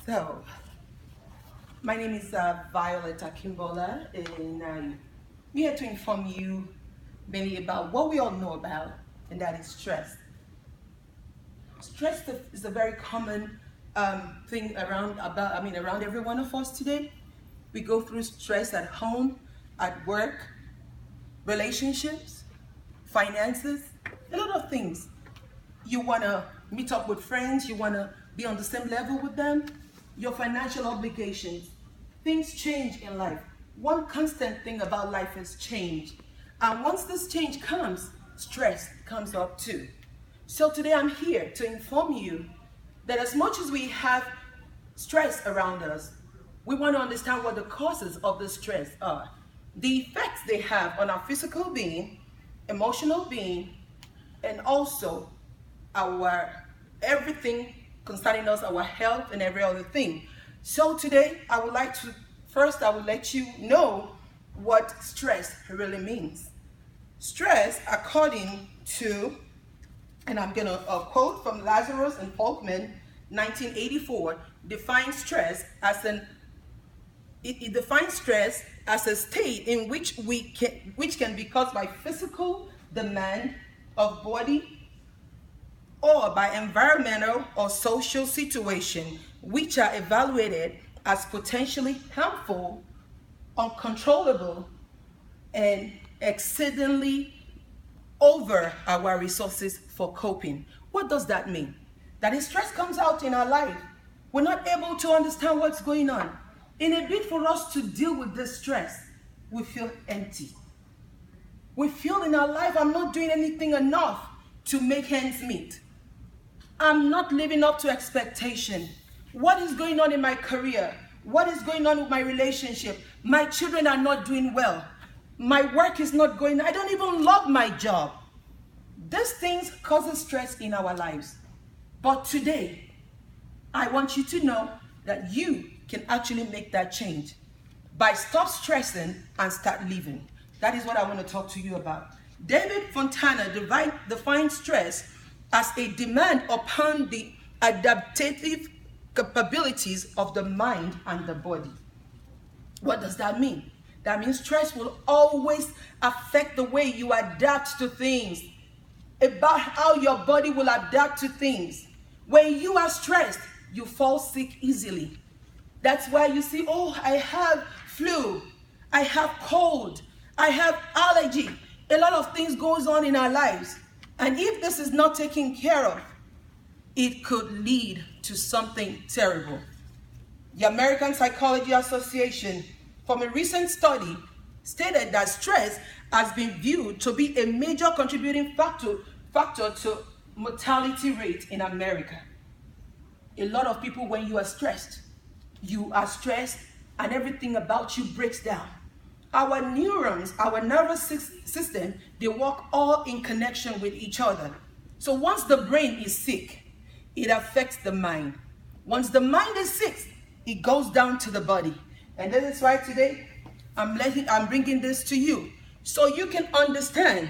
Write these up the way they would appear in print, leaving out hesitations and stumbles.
So, my name is Violet Akimbola, and I'm here to inform you mainly about what we all know about, and that is stress. Stress is a very common thing around every one of us today. We go through stress at home, at work, relationships, finances, a lot of things. You want to meet up with friends, you want to be on the same level with them, your financial obligations. Things change in life. One constant thing about life is change. And once this change comes, stress comes up too. So today I'm here to inform you that as much as we have stress around us, we want to understand what the causes of the stress are, the effects they have on our physical being, emotional being, and also our everything concerning us, our health and every other thing. So today I would let you know what stress really means. Stress, according to, and I'm going to quote from Lazarus and Folkman, 1984, defines stress as it defines stress as a state in which which can be caused by physical demand of body or by environmental or social situation which are evaluated as potentially harmful, uncontrollable, and exceedingly over our resources for coping. What does that mean? That if stress comes out in our life, we're not able to understand what's going on. In a bid for us to deal with this stress, we feel empty. We feel in our life, I'm not doing anything enough to make ends meet. I'm not living up to expectation. What is going on in my career? What is going on with my relationship? My children are not doing well. My work is not going, I don't even love my job. These things cause stress in our lives. But today, I want you to know that you can actually make that change by stop stressing and start living. That is what I want to talk to you about. David Fontana defines stress as a demand upon the adaptive capabilities of the mind and the body. What does that mean? That means stress will always affect the way you adapt to things, about how your body will adapt to things. When you are stressed, you fall sick easily. That's why you see, oh, I have flu, I have cold, I have allergy. A lot of things goes on in our lives. And if this is not taken care of, it could lead to something terrible. The American Psychology Association, from a recent study, stated that stress has been viewed to be a major contributing factor to mortality rate in America. A lot of people, when you are stressed and everything about you breaks down. Our neurons, our nervous system, they work all in connection with each other. So once the brain is sick, it affects the mind. Once the mind is sick, it goes down to the body. And that is why today I'm bringing this to you so you can understand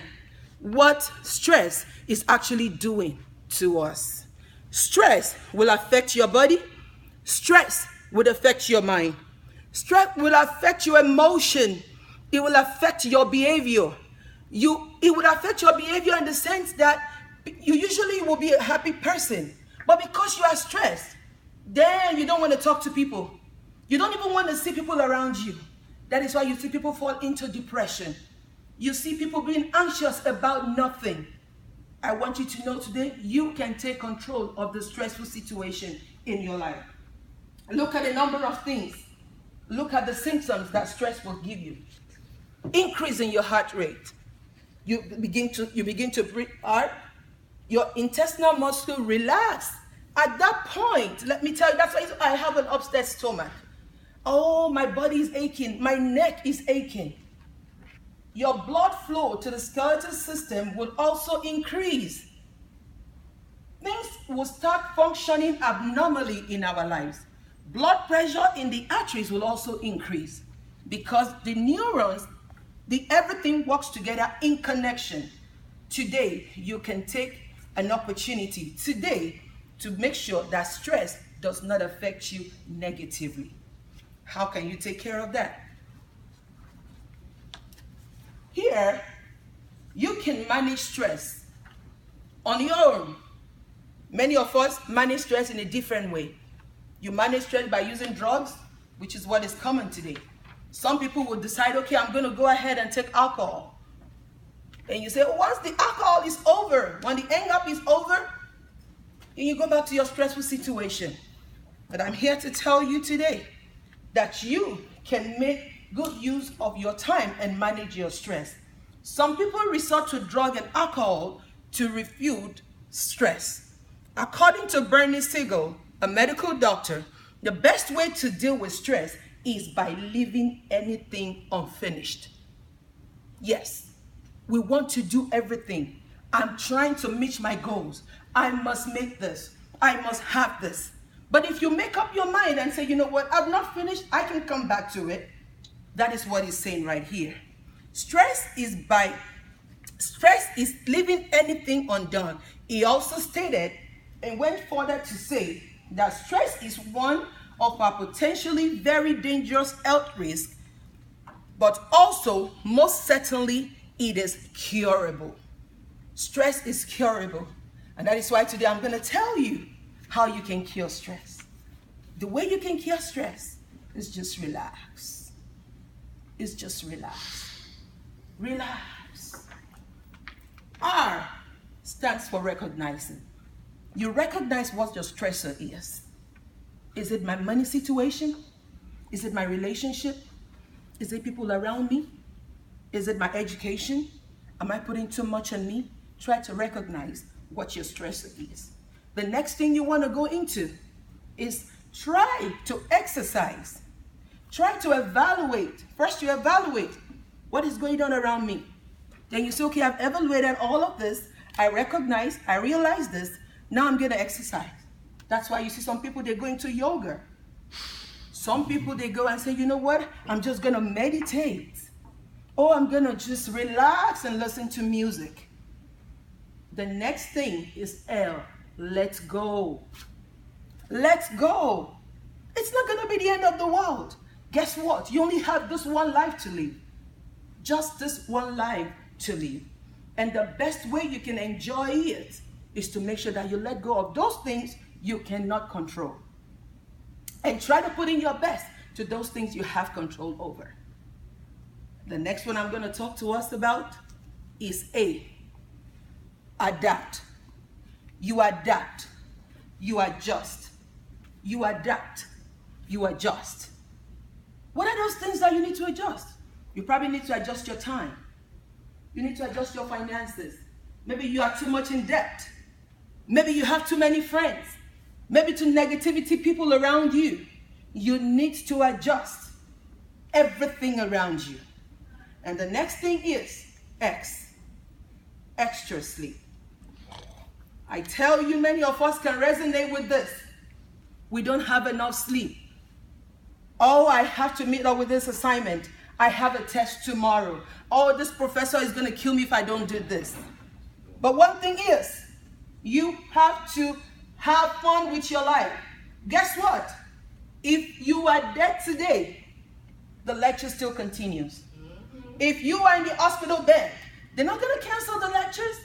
what stress is actually doing to us. Stress will affect your body. Stress will affect your mind. Stress will affect your emotion. It will affect your behavior. It will affect your behavior in the sense that you usually will be a happy person. But because you are stressed, then you don't want to talk to people. You don't even want to see people around you. That is why you see people fall into depression. You see people being anxious about nothing. I want you to know today, you can take control of the stressful situation in your life. Look at a number of things. Look at the symptoms that stress will give you. Increase in your heart rate. You begin to breathe hard. Your intestinal muscle relax. At that point, let me tell you, that's why I have an upset stomach. Oh, my body is aching. My neck is aching. Your blood flow to the skeletal system will also increase. Things will start functioning abnormally in our lives. Blood pressure in the arteries will also increase because the neurons, everything works together in connection. Today, you can take an opportunity today to make sure that stress does not affect you negatively. How can you take care of that? Here, you can manage stress on your own. Many of us manage stress in a different way. You manage stress by using drugs, which is what is common today. Some people will decide, okay, I'm going to go ahead and take alcohol. And you say, once the alcohol is over, when the hang-up is over, then you go back to your stressful situation. But I'm here to tell you today that you can make good use of your time and manage your stress. Some people resort to drug and alcohol to refute stress. According to Bernie Siegel, a medical doctor, the best way to deal with stress is by leaving anything unfinished. Yes, we want to do everything. I'm trying to meet my goals. I must make this. I must have this. But if you make up your mind and say, you know what, I've not finished, I can come back to it. That is what he's saying right here. Stress is leaving anything undone. He also stated and went further to say that stress is one of our potentially very dangerous health risks, but also most certainly it is curable. Stress is curable. And that is why today I'm going to tell you how you can cure stress. The way you can cure stress is just relax. It's just relax. Relax. R stands for recognizing. You recognize what your stressor is. Is it my money situation? Is it my relationship? Is it people around me? Is it my education? Am I putting too much on me? Try to recognize what your stressor is. The next thing you want to go into is try to exercise. Try to evaluate. First you evaluate what is going on around me. Then you say, okay, I've evaluated all of this. I recognize, I realize this. Now I'm going to exercise. That's why you see some people, they go into yoga. Some people, they go and say, you know what? I'm just going to meditate. Or I'm going to just relax and listen to music. The next thing is L. Let go. Let go. It's not going to be the end of the world. Guess what? You only have this one life to live. Just this one life to live. And the best way you can enjoy it is to make sure that you let go of those things you cannot control. And try to put in your best to those things you have control over. The next one I'm going to talk to us about is A. Adapt. You adapt. You adjust. You adapt. You adjust. What are those things that you need to adjust? You probably need to adjust your time. You need to adjust your finances. Maybe you are too much in debt. Maybe you have too many friends. Maybe to negativity people around you. You need to adjust everything around you. And the next thing is X. Extra sleep. I tell you, many of us can resonate with this. We don't have enough sleep. Oh, I have to meet up with this assignment. I have a test tomorrow. Oh, this professor is going to kill me if I don't do this. But one thing is, you have to have fun with your life. Guess what? If you are dead today, the lecture still continues. If you are in the hospital bed, they're not going to cancel the lectures.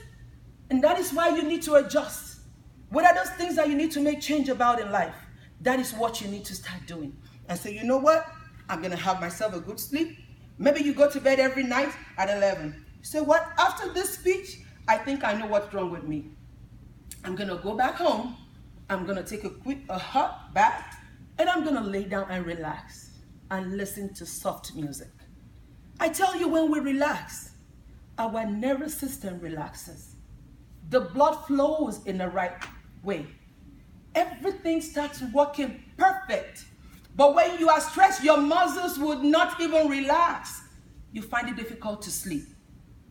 And that is why you need to adjust. What are those things that you need to make change about in life? That is what you need to start doing. And so, you know what? I'm going to have myself a good sleep. Maybe you go to bed every night at 11. You say, what? After this speech, I think I know what's wrong with me. I'm going to go back home. I'm going to take a hot bath. And I'm going to lay down and relax and listen to soft music. I tell you, when we relax, our nervous system relaxes. The blood flows in the right way. Everything starts working perfect. But when you are stressed, your muscles would not even relax. You find it difficult to sleep.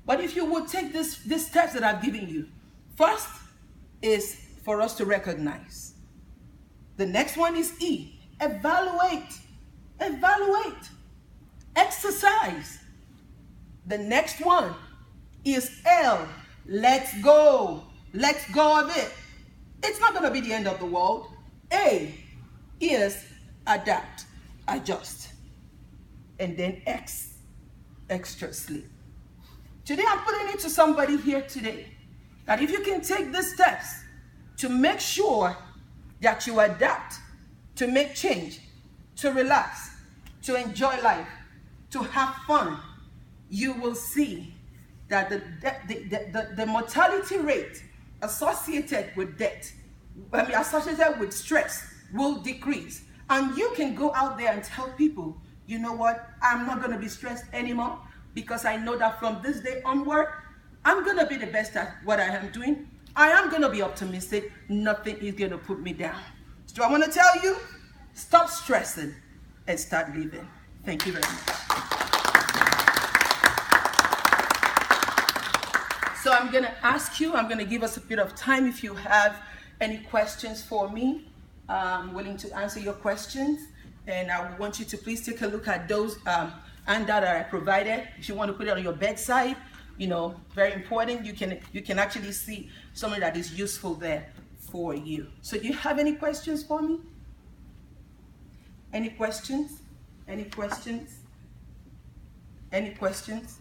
But if you would take these steps that I've given you, first is for us to recognize. The next one is E. Evaluate. Evaluate. Exercise. The next one is L. Let go. Let go of it. It's not going to be the end of the world. A. is adapt, adjust, and then extra sleep. Today I'm putting it to somebody here today that if you can take these steps to make sure that you adapt, to make change, to relax, to enjoy life, to have fun, you will see that the mortality rate associated with death, associated with stress, will decrease. And you can go out there and tell people, you know what, I'm not going to be stressed anymore because I know that from this day onward, I'm going to be the best at what I am doing. I am going to be optimistic. Nothing is going to put me down. So I want to tell you, stop stressing and start living. Thank you very much. So I'm going to ask you, I'm going to give us a bit of time if you have any questions for me. I'm willing to answer your questions. And I want you to please take a look at those handouts that I provided. If you want to put it on your bedside, you know, very important. You can actually see something that is useful there for you. So do you have any questions for me? Any questions? Any questions? Any questions?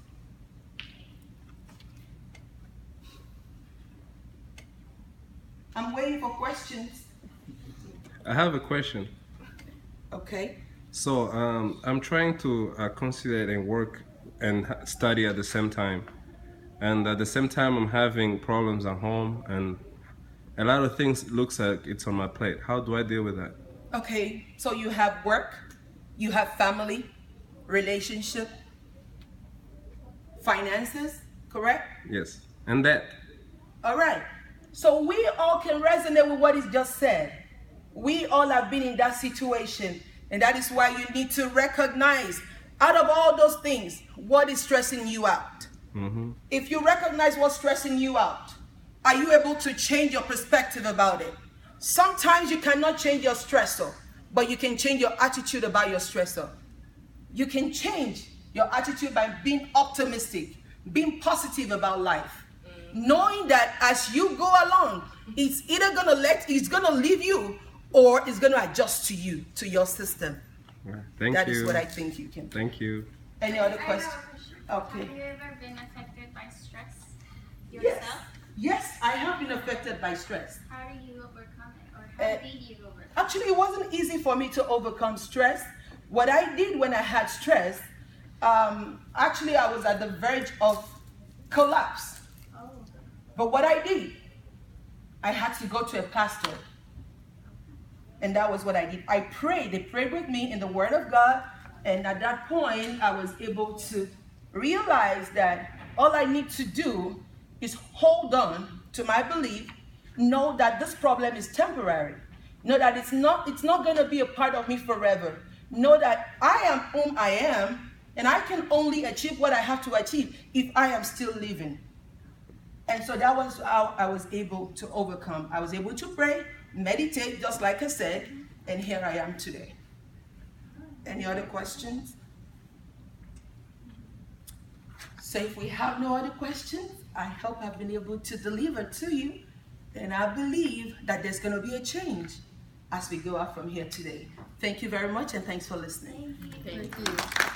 I'm waiting for questions. I have a question. Okay. So I'm trying to concentrate and work and study at the same time. And at the same time, I'm having problems at home, and a lot of things looks like it's on my plate. How do I deal with that? Okay, so you have work, you have family, relationship, finances, correct? Yes. And that? All right. So we all can resonate with what is just said. We all have been in that situation, and that is why you need to recognize, out of all those things, what is stressing you out. Mm-hmm. If you recognize what's stressing you out, are you able to change your perspective about it? Sometimes you cannot change your stressor, but you can change your attitude about your stressor. You can change your attitude by being optimistic, being positive about life, knowing that as you go along, it's either it's gonna leave you, or it's gonna adjust to you, to your system. Thank you. That is what I think you can. Thank you. Any other questions? Okay. Have you ever been affected by stress yourself? Yes, I have been affected by stress. How do you overcome it, or how did you overcome it? Actually, it wasn't easy for me to overcome stress. What I did when I had stress, actually I was at the verge of collapse. Oh. But what I did, I had to go to a pastor. And that was what I did. I prayed. They prayed with me in the Word of God. And at that point, I was able to realize that all I need to do is hold on to my belief, know that this problem is temporary, know that it's not going to be a part of me forever, know that I am whom I am, and I can only achieve what I have to achieve if I am still living. And so that was how I was able to overcome. I was able to pray, meditate, just like I said, and here I am today. Any other questions? So if we have no other questions, I hope I've been able to deliver to you, and I believe that there's going to be a change as we go out from here today. Thank you very much, and thanks for listening. Thank you. Thank you.